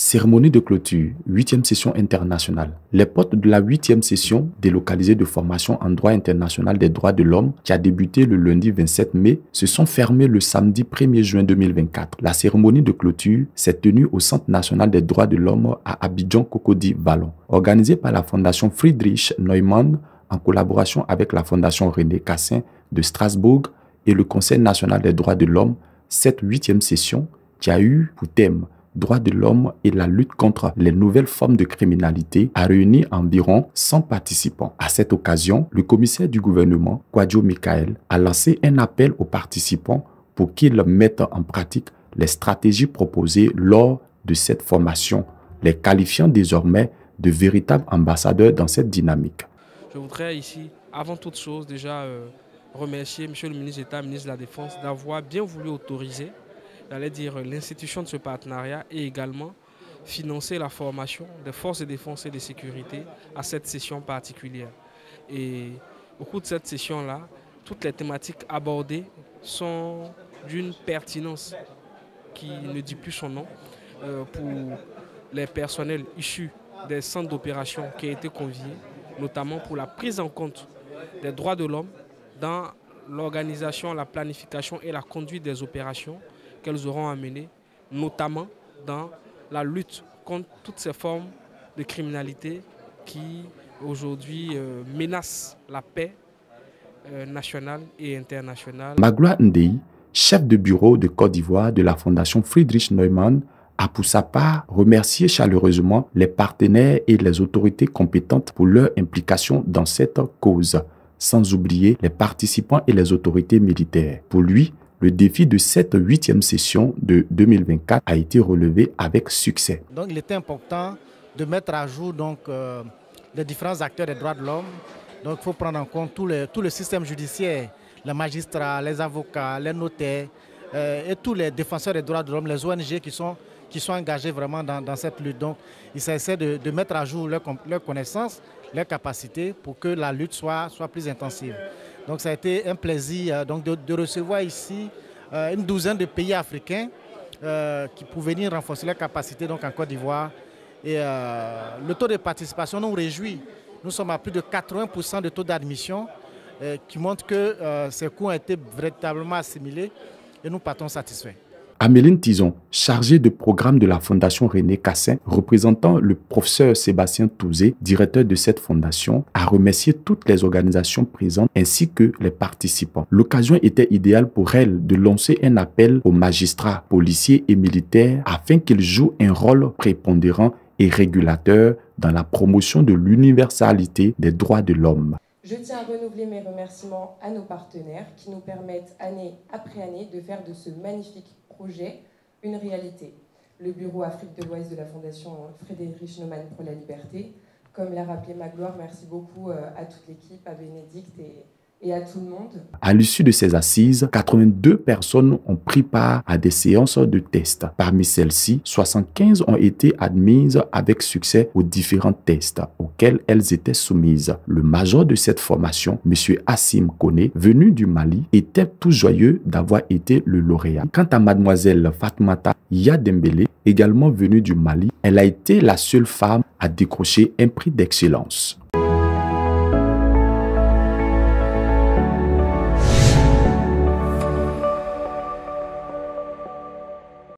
Cérémonie de clôture, 8e session internationale. Les portes de la 8e session délocalisée de formation en droit international des droits de l'homme qui a débuté le lundi 27 mai se sont fermées le samedi 1er juin 2024. La cérémonie de clôture s'est tenue au Centre national des droits de l'homme à Abidjan Cocody Vallon. Organisée par la Fondation Friedrich Neumann en collaboration avec la Fondation René Cassin de Strasbourg et le Conseil national des droits de l'homme, cette 8e session qui a eu pour thème droits de l'homme et la lutte contre les nouvelles formes de criminalité a réuni environ 100 participants. À cette occasion, le commissaire du gouvernement, Kwadwo Michael, a lancé un appel aux participants pour qu'ils mettent en pratique les stratégies proposées lors de cette formation, les qualifiant désormais de véritables ambassadeurs dans cette dynamique. Je voudrais ici, avant toute chose, déjà remercier M. le ministre d'État, ministre de la Défense, d'avoir bien voulu autoriser l'institution de ce partenariat et également financer la formation des forces de défense et de sécurité à cette session particulière. Et au cours de cette session-là, toutes les thématiques abordées sont d'une pertinence qui ne dit plus son nom pour les personnels issus des centres d'opération qui ont été conviés, notamment pour la prise en compte des droits de l'homme dans l'organisation, la planification et la conduite des opérations qu'elles auront à mener, notamment dans la lutte contre toutes ces formes de criminalité qui aujourd'hui menacent la paix nationale et internationale. Magloire Ndei, chef de bureau de Côte d'Ivoire de la Fondation Friedrich Neumann, a pour sa part remercié chaleureusement les partenaires et les autorités compétentes pour leur implication dans cette cause, sans oublier les participants et les autorités militaires. Pour lui, le défi de cette 8e session de 2024 a été relevé avec succès. Donc il était important de mettre à jour les différents acteurs des droits de l'homme. Donc il faut prendre en compte tout le système judiciaire, les magistrats, les avocats, les notaires et tous les défenseurs des droits de l'homme, les ONG qui sont engagés vraiment dans cette lutte. Donc il s'essaie de mettre à jour leurs connaissances, leurs capacités pour que la lutte soit plus intensive. Donc ça a été un plaisir de recevoir ici une douzaine de pays africains pour venir renforcer leurs capacités en Côte d'Ivoire. Et le taux de participation nous réjouit. Nous sommes à plus de 80% de taux d'admission qui montre que ces coûts ont été véritablement assimilés et nous partons satisfaits. Améline Tison, chargée de programme de la Fondation René Cassin, représentant le professeur Sébastien Touzé, directeur de cette fondation, a remercié toutes les organisations présentes ainsi que les participants. L'occasion était idéale pour elle de lancer un appel aux magistrats, policiers et militaires afin qu'ils jouent un rôle prépondérant et régulateur dans la promotion de l'universalité des droits de l'homme. Je tiens à renouveler mes remerciements à nos partenaires qui nous permettent année après année de faire de ce magnifique projet une réalité. Le bureau Afrique de l'Ouest de la Fondation Friedrich Neumann pour la liberté. Comme l'a rappelé Magloire, merci beaucoup à toute l'équipe, à Bénédicte et à tout le monde. À l'issue de ces assises, 82 personnes ont pris part à des séances de tests. Parmi celles-ci, 75 ont été admises avec succès aux différents tests auxquels elles étaient soumises. Le major de cette formation, M. Hassim Kone, venu du Mali, était tout joyeux d'avoir été le lauréat. Quant à mademoiselle Fatoumata Yadembele, également venue du Mali, elle a été la seule femme à décrocher un prix d'excellence.